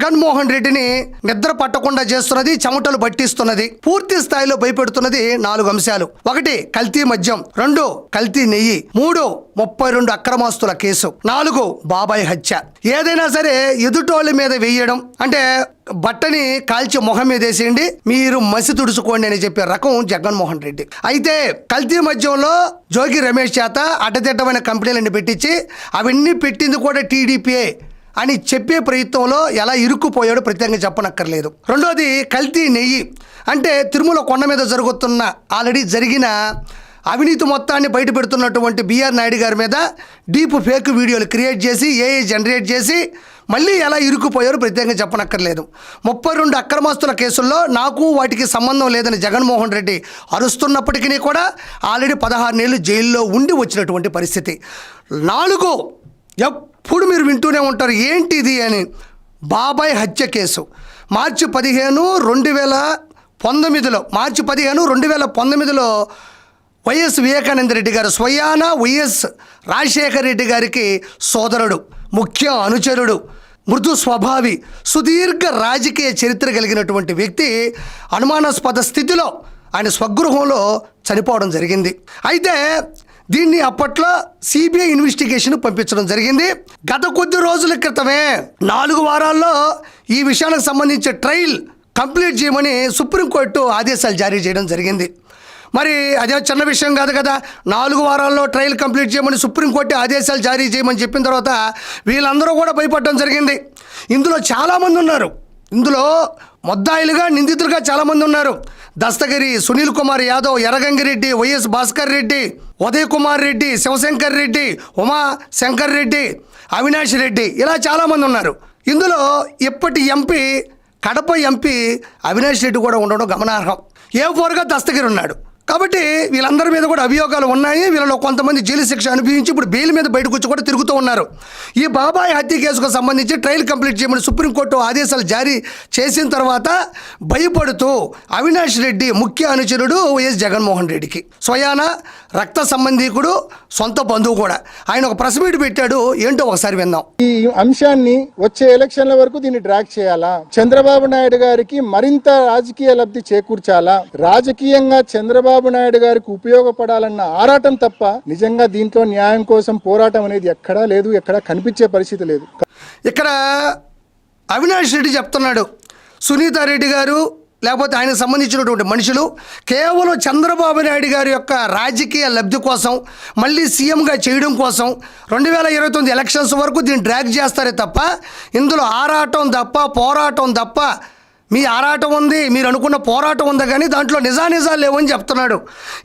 జగన్మోహన్ రెడ్డిని నిద్ర పట్టకుండా చేస్తున్నది, చెమటలు పట్టిస్తున్నది, పూర్తి స్థాయిలో భయపెడుతున్నది 4 అంశాలు. 1 కల్తీ మద్యం, 2 కల్తీ నెయ్యి, 3 32 అక్రమాస్తుల కేసు, 4 బాబాయ్ హత్య. ఏదైనా సరే ఎదుటోళ్ళ మీద వేయడం అంటే బట్టని కాల్చి మొహం మీద వేసేయండి, మీరు మసి తుడుచుకోండి అని చెప్పే రకం జగన్మోహన్ రెడ్డి. అయితే కల్తీ మద్యంలో జోగి రమేష్ చేత అడ్డదిడ్డమైన కంపెనీలను పెట్టించి అవన్నీ పెట్టింది కూడా టీడీపీఏ అని చెప్పే ప్రయత్నంలో ఎలా ఇరుక్కుపోయాడో ప్రత్యేకంగా చెప్పనక్కర్లేదు. 2వది కల్తీ నెయ్యి అంటే తిరుమల కొండ మీద జరుగుతున్న ఆల్రెడీ జరిగిన అవినీతి మొత్తాన్ని బయట పెడుతున్నటువంటి బిఆర్ నాయుడు గారి మీద డీప్ ఫేక్ వీడియోలు క్రియేట్ చేసి ఏఐ జనరేట్ చేసి మళ్ళీ ఎలా ఇరుక్కుపోయారో ప్రత్యేకంగా చెప్పనక్కర్లేదు. 32 అక్రమాస్తుల కేసుల్లో నాకు వాటికి సంబంధం లేదని జగన్మోహన్ రెడ్డి అరుస్తున్నప్పటికీ కూడా ఆల్రెడీ 16 నెలలు జైల్లో ఉండి వచ్చినటువంటి పరిస్థితి. 4 ఎప్పుడు మీరు వింటూనే ఉంటారు ఏంటిది అని, బాబాయ్ హత్య కేసు. మార్చి 15, 2019లో వైఎస్ వివేకానంద రెడ్డి గారు స్వయాన వైఎస్ రాజశేఖర రెడ్డి గారికి సోదరుడు, ముఖ్య అనుచరుడు, మృదు స్వభావి, సుదీర్ఘ రాజకీయ చరిత్ర కలిగినటువంటి వ్యక్తి అనుమానాస్పద స్థితిలో ఆయన స్వగృహంలో చనిపోవడం జరిగింది. అయితే దీన్ని అప్పట్లో సిబిఐ ఇన్వెస్టిగేషన్ పంపించడం జరిగింది. గత కొద్ది రోజుల క్రితమే 4 వారాల్లో ఈ విషయానికి సంబంధించి ట్రయల్ కంప్లీట్ చేయమని సుప్రీంకోర్టు ఆదేశాలు జారీ చేయడం జరిగింది. మరి అదే చిన్న విషయం కాదు కదా, 4 వారాల్లో ట్రయల్ కంప్లీట్ చేయమని సుప్రీంకోర్టు ఆదేశాలు జారీ చేయమని చెప్పిన తర్వాత వీళ్ళందరూ కూడా భయపడడం జరిగింది. ఇందులో చాలామంది ఉన్నారు, ఇందులో ముద్దాయిలుగా నిందితులుగా చాలామంది ఉన్నారు. దస్తగిరి, సునీల్ కుమార్ యాదవ్, ఎర్రగంగిరెడ్డి, వైఎస్ భాస్కర్ రెడ్డి, ఉదయ్ కుమార్ రెడ్డి, శివశంకర్ రెడ్డి, ఉమాశంకర్ రెడ్డి, అవినాష్ రెడ్డి, ఇలా చాలామంది ఉన్నారు. ఇందులో ఇప్పటి ఎంపీ, కడప ఎంపీ అవినాష్ రెడ్డి కూడా ఉండడం గమనార్హం. A4గా దస్తగిరి ఉన్నాడు. కాబట్టి వీళ్ళందరి మీద కూడా అభియోగాలు ఉన్నాయి. వీళ్ళలో కొంతమంది జైలు శిక్ష అనుభవించి ఇప్పుడు బెయిల్ మీద బయటకు వచ్చి కూడా తిరుగుతూ ఉన్నారు. ఈ బాబాయ్ హత్య కేసుకు సంబంధించి ట్రయల్ కంప్లీట్ చేయమని సుప్రీంకోర్టు ఆదేశాలు జారీ చేసిన తర్వాత భయపడుతూ అవినాష్ రెడ్డి ముఖ్య అనుచరుడు వైఎస్ జగన్మోహన్ రెడ్డికి స్వయాన రక్త సంబంధీకుడు, సొంత బంధువు కూడా, ఆయన ఒక ప్రెస్ మీట్ పెట్టాడు. ఏంటో ఒకసారి విందాం. ఈ అంశాన్ని వచ్చే ఎలక్షన్ల వరకు దీన్ని డ్రాగ్ చేయాలా, చంద్రబాబు నాయుడు గారికి మరింత రాజకీయ లబ్ధి చేకూర్చాలా, రాజకీయంగా చంద్రబాబు నాయుడు గారికి ఉపయోగపడాలన్న ఆరాటం తప్ప నిజంగా దీంట్లో న్యాయం కోసం పోరాటం అనేది ఎక్కడా లేదు, ఎక్కడా కనిపించే పరిస్థితి లేదు. ఇక్కడ అవినాష్ రెడ్డి చెప్తున్నాడు, సునీతారెడ్డి గారు లేకపోతే ఆయనకు సంబంధించినటువంటి మనుషులు కేవలం చంద్రబాబు నాయుడు గారి యొక్క రాజకీయ లబ్ధి కోసం, మళ్ళీ సీఎంగా చేయడం కోసం 2029 ఎలక్షన్స్ వరకు దీన్ని డ్రాగ్ చేస్తారే తప్ప ఇందులో ఆరాటం తప్ప, పోరాటం తప్ప, మీ ఆరాటం ఉంది, మీరు అనుకున్న పోరాటం ఉంది, కానీ దాంట్లో నిజాలు లేవని చెప్తున్నాడు.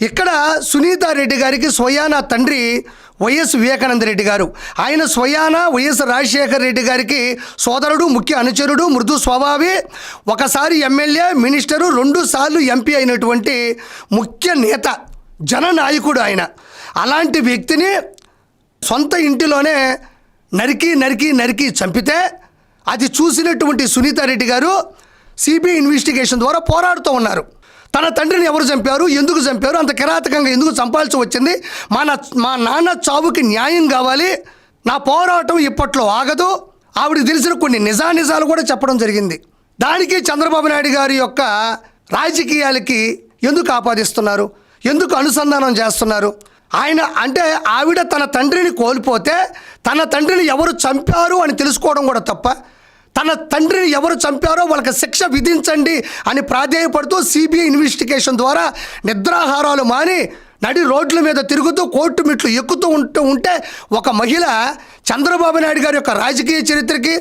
ఇక్కడ సునీతారెడ్డి గారికి స్వయాన తండ్రి వైఎస్ వివేకానంద రెడ్డి గారు, ఆయన స్వయాన వైఎస్ రాజశేఖర రెడ్డి గారికి సోదరుడు, ముఖ్య అనుచరుడు, మృదు స్వభావి, ఒకసారి ఎమ్మెల్యే, మినిస్టరు, 2 సార్లు ఎంపీ అయినటువంటి ముఖ్య నేత, జననాయకుడు ఆయన. అలాంటి వ్యక్తిని సొంత ఇంటిలోనే నరికి చంపితే అది చూసినటువంటి సునీతారెడ్డి గారు సిబిఐ ఇన్వెస్టిగేషన్ ద్వారా పోరాడుతూ ఉన్నారు. తన తండ్రిని ఎవరు చంపారు, ఎందుకు చంపారు, అంత కిరాతకంగా ఎందుకు చంపాల్సి వచ్చింది, మా నాన్న చావుకి న్యాయం కావాలి, నా పోరాటం ఇప్పట్లో ఆగదు, ఆవిడ తెలిసిన కొన్ని నిజాలు కూడా చెప్పడం జరిగింది. దానికి చంద్రబాబు నాయుడు గారి యొక్క రాజకీయాలకి ఎందుకు ఆపాదిస్తున్నారు, ఎందుకు అనుసంధానం చేస్తున్నారు? ఆయన అంటే ఆవిడ తన తండ్రిని కోల్పోతే తన తండ్రిని ఎవరు చంపారు అని తెలుసుకోవడం కూడా తప్ప, తన తండ్రిని ఎవరు చంపారో వాళ్ళకి శిక్ష విధించండి అని ప్రాధేయపడుతూ సిబిఐ ఇన్వెస్టిగేషన్ ద్వారా నిద్రాహారాలు మాని నడి రోడ్ల మీద తిరుగుతూ కోర్టు మెట్లు ఎక్కుతూ ఉంటే ఒక మహిళ చంద్రబాబు నాయుడు గారి యొక్క రాజకీయ చరిత్రకి,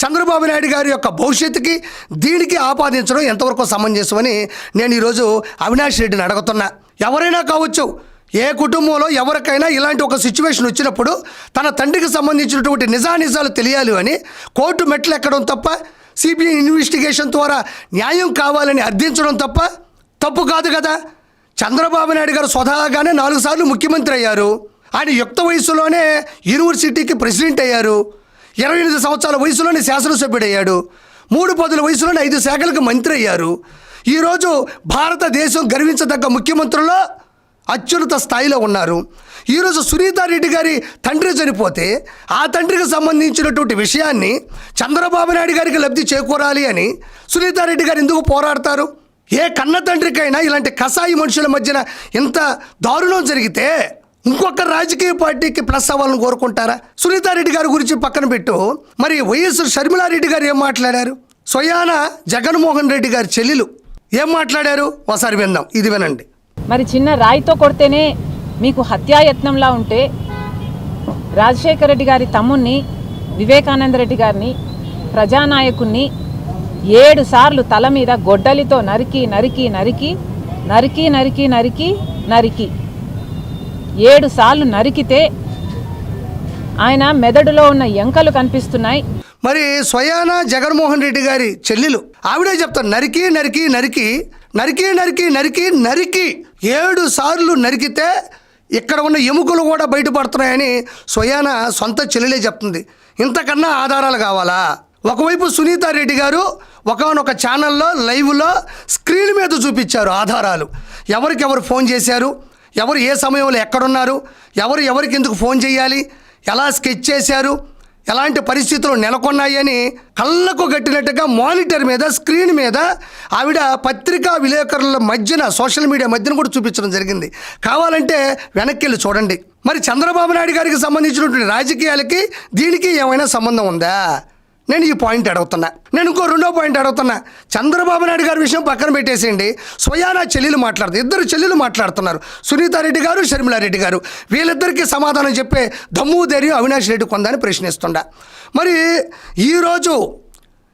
చంద్రబాబు నాయుడు గారి యొక్క భవిష్యత్తుకి దీనికి ఆపాదించడం ఎంతవరకు సమంజసమని నేను ఈరోజు అవినాష్ రెడ్డిని అడుగుతున్నా. ఎవరైనా కావచ్చు, ఏ కుటుంబంలో ఎవరికైనా ఇలాంటి ఒక సిచ్యువేషన్ వచ్చినప్పుడు తన తండ్రికి సంబంధించినటువంటి నిజాలు తెలియాలి అని కోర్టు మెట్లు ఎక్కడం తప్ప, సిబిఐ ఇన్వెస్టిగేషన్ ద్వారా న్యాయం కావాలని అర్థించడం తప్ప తప్పు కాదు కదా. చంద్రబాబు నాయుడు గారు స్వతహాగానే 4 సార్లు ముఖ్యమంత్రి అయ్యారు. ఆయన యుక్త వయసులోనే యూనివర్సిటీకి ప్రెసిడెంట్ అయ్యారు. 28 సంవత్సరాల వయసులోనే శాసనసభ్యుడయ్యాడు. 3 పదుల వయసులోనే 5 శాఖలకు మంత్రి అయ్యారు. ఈరోజు భారతదేశం గర్వించదగ్గ ముఖ్యమంత్రుల్లో అత్యున్నత స్థాయిలో ఉన్నారు. ఈరోజు సునీతారెడ్డి గారి తండ్రి చనిపోతే ఆ తండ్రికి సంబంధించినటువంటి విషయాన్ని చంద్రబాబు నాయుడు గారికి లబ్ధి చేకూరాలి అని సునీతారెడ్డి గారు ఎందుకు పోరాడతారు? ఏ కన్న తండ్రికైనా ఇలాంటి కసాయి మనుషుల మధ్యన ఇంత దారుణం జరిగితే ఇంకొక రాజకీయ పార్టీకి ప్లస్ అవ్వాలని కోరుకుంటారా? సునీతారెడ్డి గారి గురించి పక్కన పెట్టు, మరి వైఎస్ షర్మిలారెడ్డి గారు ఏం మాట్లాడారు? స్వయాన జగన్మోహన్ రెడ్డి గారి చెల్లెలు ఏం మాట్లాడారు ఒకసారి విందాం. ఇది వినండి. మరి చిన్న రాయితో కొడితేనే మీకు హత్యాయత్నంలా ఉంటే రాజశేఖర రెడ్డి గారి తమ్ముణ్ణి, వివేకానంద రెడ్డి గారిని, ప్రజానాయకుణ్ణి 7 సార్లు తల మీద గొడ్డలితో నరికి నరికి నరికి నరికి నరికి నరికి నరికి 7 సార్లు నరికితే ఆయన మెదడులో ఉన్న ఎంకలు కనిపిస్తున్నాయి. మరి స్వయాన జగన్మోహన్ రెడ్డి గారి చెల్లెలు ఆవిడే చెప్తారు, నరికి నరికి నరికి నరికి నరికి నరికి నరికి 7 సార్లు నరికితే ఇక్కడ ఉన్న ఎముకలు కూడా బయటపడుతున్నాయని స్వయాన సొంత చెల్లెలే చెప్తుంది. ఇంతకన్నా ఆధారాలు కావాలా? ఒకవైపు సునీతారెడ్డి గారు ఒకనొక ఛానల్లో లైవ్లో స్క్రీన్ మీద చూపించారు ఆధారాలు. ఎవరికెవరు ఫోన్ చేశారు, ఎవరు ఏ సమయంలో ఎక్కడున్నారు, ఎవరు ఎవరికి ఎందుకు ఫోన్ చేయాలి, ఎలా స్కెచ్ చేశారు, ఎలాంటి పరిస్థితులు నెలకొన్నాయని కళ్ళకు కట్టినట్టుగా మానిటర్ మీద స్క్రీన్ మీద ఆవిడ పత్రికా విలేకరుల మధ్యన సోషల్ మీడియా మధ్యన కూడా చూపించడం జరిగింది. కావాలంటే వెనక్కి వెళ్ళి చూడండి. మరి చంద్రబాబు నాయుడు గారికి సంబంధించినటువంటి రాజకీయాలకి దీనికి ఏమైనా సంబంధం ఉందా? నేను ఈ పాయింట్ అడుగుతున్నా. నేను ఇంకో రెండో పాయింట్ అడుగుతున్నా. చంద్రబాబు నాయుడు గారి విషయం పక్కన పెట్టేసేయండి. స్వయానా చెల్లెలు మాట్లాడుతుంది, 2 చెల్లెలు మాట్లాడుతున్నారు, సునీతారెడ్డి గారు, షర్మిలారెడ్డి గారు. వీళ్ళిద్దరికీ సమాధానం చెప్పే దమ్ము ధైర్యం అవినాష్ రెడ్డి కొందని ప్రశ్నిస్తుండా. మరి ఈరోజు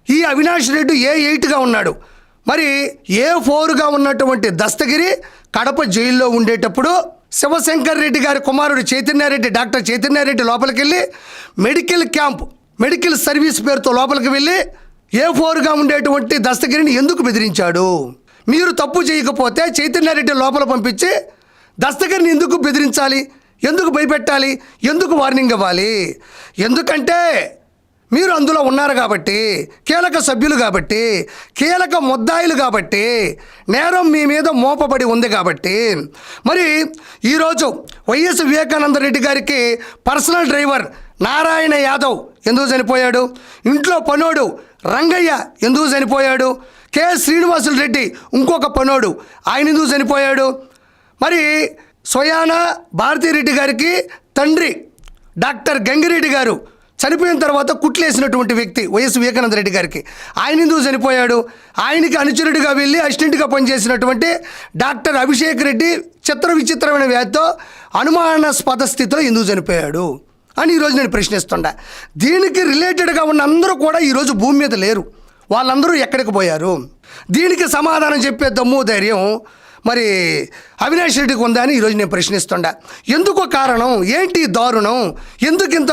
ఈ అవినాష్ రెడ్డి A8గా ఉన్నాడు, మరి A4గా ఉన్నటువంటి దస్తగిరి కడప జైల్లో ఉండేటప్పుడు శివశంకర్ రెడ్డి గారి కుమారుడు చైతన్యారెడ్డి, డాక్టర్ చైతన్యారెడ్డి లోపలికి వెళ్ళి మెడికల్ సర్వీస్ పేరుతో లోపలికి వెళ్ళి A4గా ఉండేటువంటి దస్తగిరిని ఎందుకు బెదిరించాడు? మీరు తప్పు చేయకపోతే చైతన్యారెడ్డి లోపల పంపించి దస్తగిరిని ఎందుకు బెదిరించాలి, ఎందుకు భయపెట్టాలి, ఎందుకు వార్నింగ్ ఇవ్వాలి? ఎందుకంటే మీరు అందులో ఉన్నారు కాబట్టి, కీలక సభ్యులు కాబట్టి, కీలక ముద్దాయిలు కాబట్టి, నేరం మీ మీద మోపబడి ఉంది కాబట్టి. మరి ఈరోజు వైఎస్ వివేకానంద రెడ్డి గారికి పర్సనల్ డ్రైవర్ నారాయణ యాదవ్ ఎందుకు చనిపోయాడు? ఇంట్లో పనోడు రంగయ్య ఎందుకు చనిపోయాడు? కె శ్రీనివాసులు రెడ్డి ఇంకొక పనోడు, ఆయన ఎందుకు చనిపోయాడు? మరి స్వయాన భారతీరెడ్డి గారికి తండ్రి డాక్టర్ గంగిరెడ్డి గారు చనిపోయిన తర్వాత కుట్లేసినటువంటి వ్యక్తి వైఎస్ వివేకానంద రెడ్డి గారికి, ఆయన ఎందుకు చనిపోయాడు? ఆయనకి అనుచరుడిగా వెళ్ళి అసిస్టెంట్గా పనిచేసినటువంటి డాక్టర్ అభిషేక్ రెడ్డి చిత్ర విచిత్రమైన వ్యాధితో అనుమానాస్పద స్థితిలో ఎందుకు చనిపోయాడు అని ఈరోజు నేను ప్రశ్నిస్తుండా. దీనికి రిలేటెడ్గా ఉన్న అందరూ కూడా ఈరోజు భూమి మీద లేరు. వాళ్ళందరూ ఎక్కడికి పోయారు? దీనికి సమాధానం చెప్పే దమ్ము ధైర్యం మరి అవినాష్ రెడ్డికి ఉందా అని ఈరోజు నేను ప్రశ్నిస్తుండా. ఎందుకు కారణం ఏంటి దారుణం? ఎందుకు ఇంత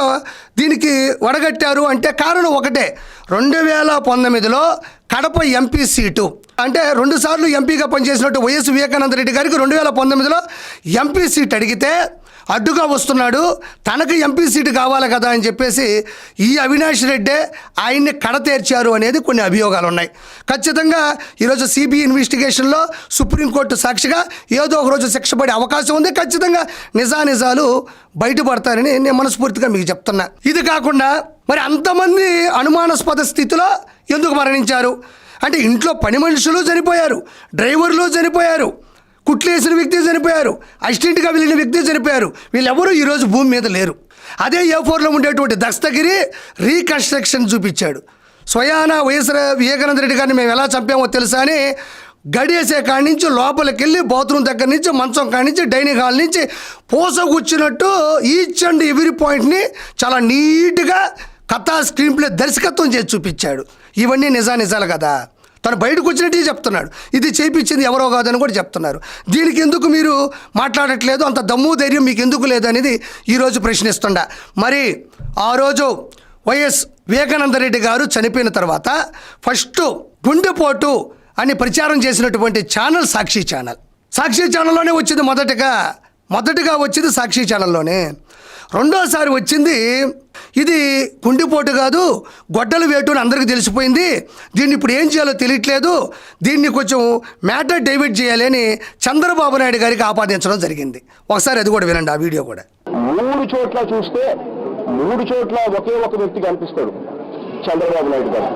దీనికి వడగట్టారు అంటే కారణం ఒకటే. 2019లో కడప ఎంపీ సీటు అంటే 2 సార్లు ఎంపీగా పనిచేసినట్టు వైఎస్ వివేకానంద రెడ్డి గారికి 2019లో ఎంపీ సీట్ అడిగితే అడ్డుగా వస్తున్నాడు, తనకు ఎంపీ సీటు కావాలి కదా అని చెప్పేసి ఈ అవినాష్ రెడ్డే ఆయన్ని కడతేర్చారు అనేది కొన్ని అభియోగాలు ఉన్నాయి. ఖచ్చితంగా ఈరోజు సిబిఐ ఇన్వెస్టిగేషన్లో సుప్రీంకోర్టు సాక్షిగా ఏదో ఒక రోజు శిక్ష పడే అవకాశం ఉంది. ఖచ్చితంగా నిజాలు బయటపడతారని నేను మనస్ఫూర్తిగా మీకు చెప్తున్నా. ఇది కాకుండా మరి అంతమంది అనుమానాస్పద స్థితిలో ఎందుకు మరణించారు అంటే ఇంట్లో పని మనుషులు చనిపోయారు, డ్రైవర్లు చనిపోయారు, కుట్లేసిన వ్యక్తి చనిపోయారు, అసిస్టెంట్గా వెళ్ళిన వ్యక్తి చనిపోయారు. వీళ్ళెవరూ ఈరోజు భూమి మీద లేరు. అదే A4లో ఉండేటువంటి దస్తగిరి రీకన్స్ట్రక్షన్ చూపించాడు. స్వయాన వైఎస్ వివేకానంద రెడ్డి గారిని మేము ఎలా చంపామో తెలుసా అని గడియేసే కాడి నుంచి లోపలికి వెళ్ళి బాత్రూమ్ దగ్గర నుంచి మంచం కాడి నుంచి డైనింగ్ హాల్ నుంచి కూర్చున్నట్టు ఈచ్ అండ్ ఎవ్రీ పాయింట్ని చాలా నీట్గా కథా స్క్రీన్ ప్లే దర్శకత్వం చేసి చూపించాడు. ఇవన్నీ నిజాలు కదా. తను బయటకు వచ్చినట్టే చెప్తున్నాడు, ఇది చేయించింది ఎవరో కాదని కూడా చెప్తున్నారు. దీనికి ఎందుకు మీరు మాట్లాడట్లేదు? అంత దమ్ము ధైర్యం మీకు ఎందుకు లేదనేది ఈరోజు ప్రశ్నిస్తుండా. మరి ఆ రోజు వైఎస్ వివేకానంద రెడ్డి గారు చనిపోయిన తర్వాత ఫస్ట్ గుండెపోటు అని ప్రచారం చేసినటువంటి ఛానల్ సాక్షి ఛానల్లోనే వచ్చింది. మొదటగా వచ్చింది సాక్షి ఛానల్లోనే. రెండోసారి వచ్చింది ఇది గుండెపోటు కాదు, గొడ్డలు వేటు అని అందరికీ తెలిసిపోయింది. దీన్ని ఇప్పుడు ఏం చేయాలో తెలియట్లేదు, దీన్ని కొంచెం మ్యాటర్ డైవర్ట్ చేయాలి అని చంద్రబాబు నాయుడు గారికి ఆపాదించడం జరిగింది. ఒకసారి అది కూడా వినండి, ఆ వీడియో కూడా. 3 చోట్ల చూస్తే 3 చోట్ల ఒకే ఒక వ్యక్తి కనిపిస్తాడు, చంద్రబాబు నాయుడు గారు.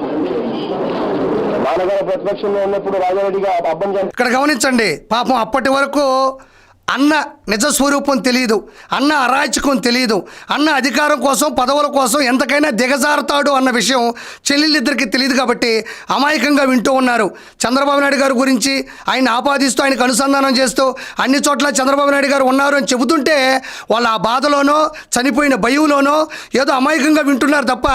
నాన్నగారు ప్రతిపక్షంలో ఉన్నప్పుడు రాజారెడ్డిగా అబ్బం ఇక్కడ గమనించండి, పాపం అప్పటి వరకు అన్న నిజ స్వరూపం తెలియదు, అన్న అరాచకం తెలియదు, అన్న అధికారం కోసం పదవుల కోసం ఎంతకైనా దిగజారుతాడు అన్న విషయం చెల్లెళ్ళిద్దరికీ తెలియదు. కాబట్టి అమాయకంగా వింటూ ఉన్నారు. చంద్రబాబు నాయుడు గారి గురించి ఆయన ఆపాదిస్తూ ఆయనకు అనుసంధానం చేస్తూ అన్ని చోట్ల చంద్రబాబు నాయుడు గారు ఉన్నారు అని చెబుతుంటే వాళ్ళు ఆ బాధలోనో చనిపోయిన భయంలోనో ఏదో అమాయకంగా వింటున్నారు తప్ప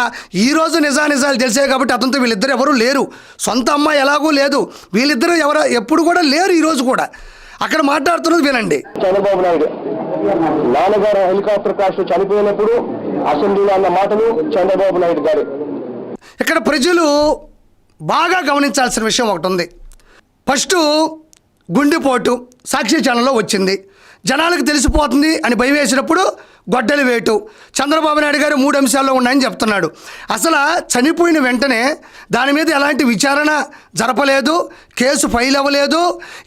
ఈరోజు నిజాలు తెలిసాయి. కాబట్టి అతనితో వీళ్ళిద్దరు ఎవరూ లేరు, సొంత అమ్మాయి ఎలాగూ లేదు, వీళ్ళిద్దరూ ఎప్పుడు కూడా లేరు, ఈరోజు కూడా. అక్కడ మాట్లాడుతున్నది వినండి. చంద్రబాబు నాయుడు నాన్నగారు హెలికాప్టర్ క్రాష్ చనిపోయినప్పుడు అసెంబ్లీలో అన్న మాటలు చంద్రబాబు నాయుడు గారు. ఇక్కడ ప్రజలు బాగా గమనించాల్సిన విషయం ఒకటి ఉంది. ఫస్ట్ గుండెపోటు సాక్షి ఛానల్లో వచ్చింది, జనాలకు తెలిసిపోతుంది అని భయం వేసినప్పుడు గొడ్డలి వేటు. చంద్రబాబు నాయుడు గారు 3 అంశాల్లో ఉన్నాయని చెప్తున్నాడు. అసలు చనిపోయిన వెంటనే దాని మీద ఎలాంటి విచారణ జరపలేదు, కేసు ఫైల్ అవ్వలేదు,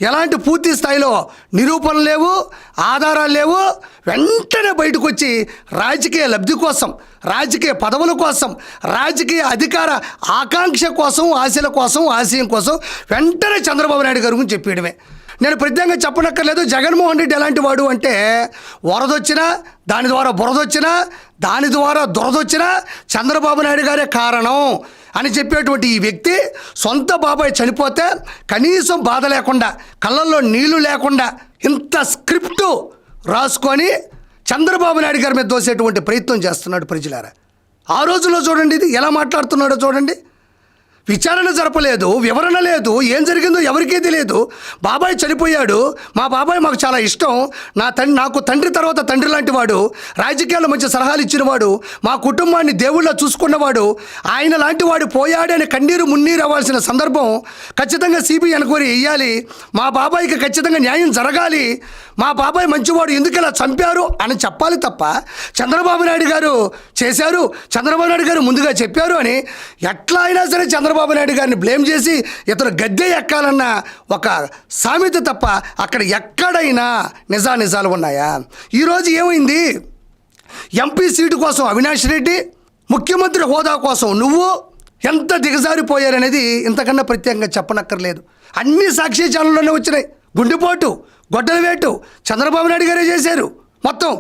ఎలాంటి పూర్తి స్థాయిలో నిరూపణలు లేవు, ఆధారాలు లేవు. వెంటనే బయటకు వచ్చి రాజకీయ లబ్ధి కోసం, రాజకీయ పదవుల కోసం, రాజకీయ అధికార ఆకాంక్ష కోసం, ఆశల కోసం, ఆశయం కోసం వెంటనే చంద్రబాబు నాయుడు గారి గురించి చెప్పేయడమే. నేను ప్రత్యేకంగా చెప్పనక్కర్లేదు. జగన్మోహన్ రెడ్డి ఎలాంటి వాడు అంటే వరదొచ్చినా, దాని ద్వారా బురదొచ్చినా, దాని ద్వారా దురదొచ్చినా చంద్రబాబు నాయుడు గారే కారణం అని చెప్పేటువంటి ఈ వ్యక్తి సొంత బాబాయ్ చనిపోతే కనీసం బాధ లేకుండా, కళ్ళల్లో నీళ్లు లేకుండా ఇంత స్క్రిప్టు రాసుకొని చంద్రబాబు నాయుడు గారి మీద దోసేటువంటి ప్రయత్నం చేస్తున్నాడు. ప్రజలారా, ఆ రోజుల్లో చూడండి ఇది ఎలా మాట్లాడుతున్నాడో చూడండి. విచారణ జరపలేదు, వివరణ లేదు, ఏం జరిగిందో ఎవరికీ తెలియదు. బాబాయ్ చనిపోయాడు, మా బాబాయ్ మాకు చాలా ఇష్టం, నాకు తండ్రి తర్వాత తండ్రి లాంటి వాడు, రాజకీయాల్లో మంచి సలహాలు ఇచ్చినవాడు, మా కుటుంబాన్ని దేవుళ్ళ చూసుకున్నవాడు, ఆయన లాంటి వాడు పోయాడని కన్నీరు మున్నీరు అవ్వాల్సిన సందర్భం. ఖచ్చితంగా సిబిఐ ఎంక్వైరీ వేయాలి, మా బాబాయ్కి ఖచ్చితంగా న్యాయం జరగాలి, మా బాబాయ్ మంచివాడు, ఎందుకు ఇలా చంపారు అని చెప్పాలి తప్ప చంద్రబాబు నాయుడు గారు చేశారు, చంద్రబాబు నాయుడు గారు ముందుగా చెప్పారు అని ఎట్లా అయినా సరే చంద్రబాబు నాయుడు గారిని బ్లేమ్ చేసి ఇతను గద్దె ఎక్కాలన్న ఒక సామెత తప్ప అక్కడ ఎక్కడైనా నిజాలు ఉన్నాయా? ఈరోజు ఏమైంది? ఎంపీ సీటు కోసం అవినాష్ రెడ్డి, ముఖ్యమంత్రి హోదా కోసం నువ్వు ఎంత దిగజారిపోయారనేది ఇంతకన్నా ప్రత్యేకంగా చెప్పనక్కర్లేదు. అన్ని సాక్షి ఛానల్లోనే వచ్చినాయి. గుండెపోటు, గొడ్డల వేటు చంద్రబాబు నాయుడు గారే చేశారు. మొత్తం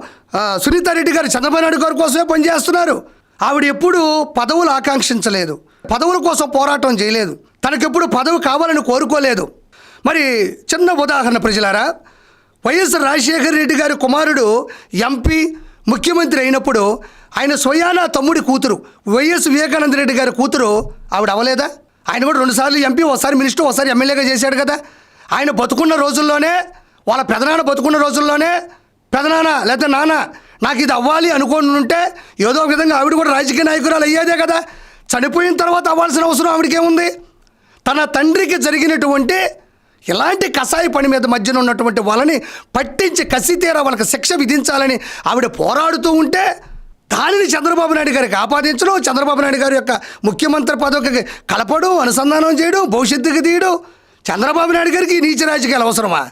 సునీతారెడ్డి గారు చంద్రబాబు నాయుడు గారి కోసమే పనిచేస్తున్నారు. ఆవిడ ఎప్పుడు పదవులు ఆకాంక్షించలేదు, పదవుల కోసం పోరాటం చేయలేదు, తనకెప్పుడు పదవి కావాలని కోరుకోలేదు. మరి చిన్న ఉదాహరణ ప్రజలారా, వైఎస్ రాజశేఖర రెడ్డి గారి కుమారుడు ఎంపీ ముఖ్యమంత్రి అయినప్పుడు ఆయన స్వయానా తమ్ముడి కూతురు వైఎస్ వివేకానంద రెడ్డి గారి కూతురు ఆవిడ అవ్వలేదా? ఆయన కూడా 2 సార్లు ఎంపీ, ఒకసారి మినిస్టర్, ఒకసారి ఎమ్మెల్యేగా చేశాడు కదా. ఆయన బతుకున్న రోజుల్లోనే, వాళ్ళ పెదనాన్న బతుకున్న రోజుల్లోనే పెదనాన్న లేదా నాన్న నాకు ఇది అవ్వాలి అనుకోని ఉంటే ఏదో ఒక విధంగా ఆవిడ కూడా రాజకీయ నాయకురాలు అయ్యేదే కదా. చనిపోయిన తర్వాత అవ్వాల్సిన అవసరం ఆవిడకేముంది? తన తండ్రికి జరిగినటువంటి ఇలాంటి కసాయి పని మీద మధ్యన ఉన్నటువంటి వాళ్ళని పట్టించి కసి తీరా వాళ్ళకి శిక్ష విధించాలని ఆవిడ పోరాడుతూ ఉంటే దానిని చంద్రబాబు నాయుడు గారికి ఆపాదించడం, చంద్రబాబు నాయుడు గారి యొక్క ముఖ్యమంత్రి పదవికి కలపడం, అనుసంధానం చేయడం, భవిష్యత్తుకి తీయడం. చంద్రబాబు నాయుడు గారికి నీచ రాజకీయాలు అవసరమా?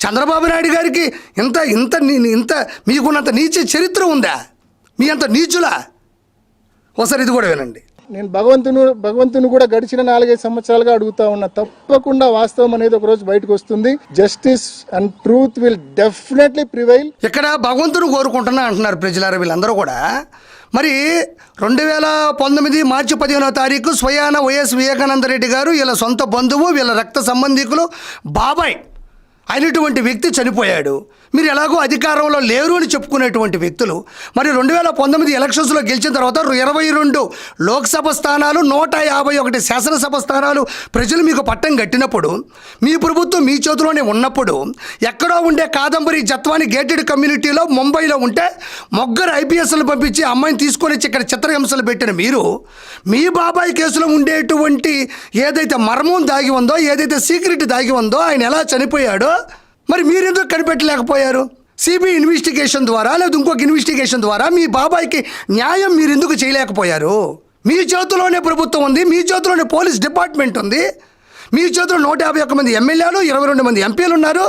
చంద్రబాబు నాయుడు గారికి ఇంత ఇంత ఇంత మీకున్నంత నీచ చరిత్ర ఉందా? మీ అంత నీచులా? ఒకసారి ఇది కూడా వినండి. నేను భగవంతుని కూడా గడిచిన 4-5 సంవత్సరాలుగా అడుగుతా ఉన్నా, తప్పకుండా వాస్తవం అనేది ఒక రోజు బయటకు వస్తుంది. Justice and truth will definitely prevail. ఇక్కడ భగవంతుని కోరుకుంటున్నా అంటున్నారు ప్రజలారా వీళ్ళందరూ కూడా. మరి 2019 మార్చి 15వ తారీఖు స్వయాన వైఎస్ వివేకానంద రెడ్డి గారు వీళ్ళ సొంత బంధువు, వీళ్ళ రక్త సంబంధికులు బాబాయ్ అయినటువంటి వ్యక్తి చనిపోయాడు. మీరు ఎలాగో అధికారంలో లేరు అని చెప్పుకునేటువంటి వ్యక్తులు మరి 2019 ఎలక్షన్స్లో గెలిచిన తర్వాత 22 లోక్సభ స్థానాలు, 151 శాసనసభ స్థానాలు ప్రజలు మీకు పట్టం కట్టినప్పుడు, మీ ప్రభుత్వం మీ చేతిలోనే ఉన్నప్పుడు, ఎక్కడో ఉండే కాదంబరి జత్వాని గేటెడ్ కమ్యూనిటీలో ముంబైలో ఉంటే ముగ్గురు ఐపీఎస్లు పంపించి అమ్మాయిని తీసుకొని వచ్చి ఇక్కడ చిత్రహింసలు పెట్టిన మీరు, మీ బాబాయ్ కేసులో ఉండేటువంటి ఏదైతే మర్మం దాగి ఉందో, ఏదైతే సీక్రెట్ దాగి ఉందో, ఆయన ఎలా చనిపోయాడో మరి మీరెందుకు కనిపెట్టలేకపోయారు? సిబిఐ ఇన్వెస్టిగేషన్ ద్వారా లేదా ఇంకొక ఇన్వెస్టిగేషన్ ద్వారా మీ బాబాయ్కి న్యాయం మీరు ఎందుకు చేయలేకపోయారు? మీ చేతిలోనే ప్రభుత్వం ఉంది, మీ చేతిలోనే పోలీస్ డిపార్ట్మెంట్ ఉంది, మీ చేతిలో 151 మంది ఎమ్మెల్యేలు, 22 మంది ఎంపీలు ఉన్నారు,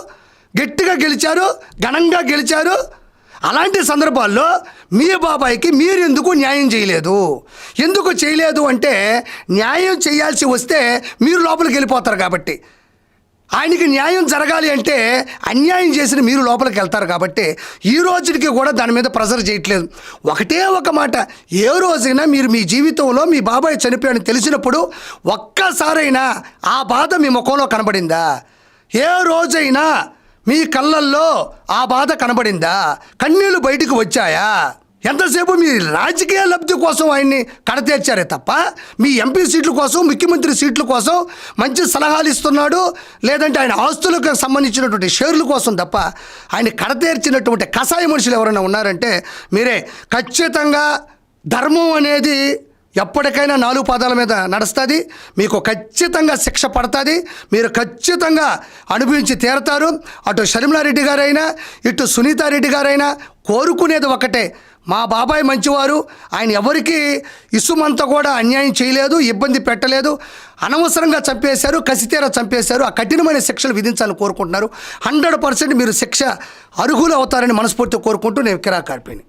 గట్టిగా గెలిచారు, ఘనంగా గెలిచారు. అలాంటి సందర్భాల్లో మీ బాబాయ్కి మీరు ఎందుకు న్యాయం చేయలేదు? ఎందుకు చేయలేదు అంటే న్యాయం చేయాల్సి వస్తే మీరు లోపలికి వెళ్ళిపోతారు కాబట్టి, ఆయనకి న్యాయం జరగాలి అంటే అన్యాయం చేసిన మీరు లోపలికి వెళ్తారు కాబట్టి ఈ రోజుకి కూడా దాని మీద ప్రెజర్ చేయట్లేదు. ఒకటే ఒక మాట, ఏ రోజైనా మీరు మీ జీవితంలో మీ బాబాయ్ చనిపోయాడని తెలిసినప్పుడు ఒక్కసారైనా ఆ బాధ మీ ముఖంలో కనబడిందా? ఏ రోజైనా మీ కళ్ళల్లో ఆ బాధ కనబడిందా? కన్నీళ్లు బయటకు వచ్చాయా? ఎంతసేపు మీ రాజకీయ లబ్ధి కోసం ఆయన్ని కడతీర్చారే తప్ప మీ ఎంపీ సీట్ల కోసం, ముఖ్యమంత్రి సీట్ల కోసం మంచి సలహాలు ఇస్తున్నాడు లేదంటే ఆయన ఆస్తులకు సంబంధించినటువంటి షేర్ల కోసం తప్ప ఆయన కడతీర్చినటువంటి కషాయ మనుషులు ఎవరైనా ఉన్నారంటే మీరే. ఖచ్చితంగా ధర్మం అనేది ఎప్పటికైనా 4 పాదాల మీద నడుస్తుంది. మీకు ఖచ్చితంగా శిక్ష పడుతుంది, మీరు ఖచ్చితంగా అనుభవించి తీరతారు. అటు షర్మిలారెడ్డి గారైనా ఇటు సునీతారెడ్డి గారైనా కోరుకునేది ఒకటే, మా బాబాయ్ మంచివారు, ఆయన ఎవరికి ఇసుమంత కూడా అన్యాయం చేయలేదు, ఇబ్బంది పెట్టలేదు, అనవసరంగా చంపేశారు, కసితీర చంపేశారు, ఆ కఠినమైన శిక్షలు విధించాలని కోరుకుంటున్నారు. 100% మీరు శిక్ష అర్హులు అవుతారని మనస్ఫూర్తిగా కోరుకుంటూ నేను కిరాకార్పిని.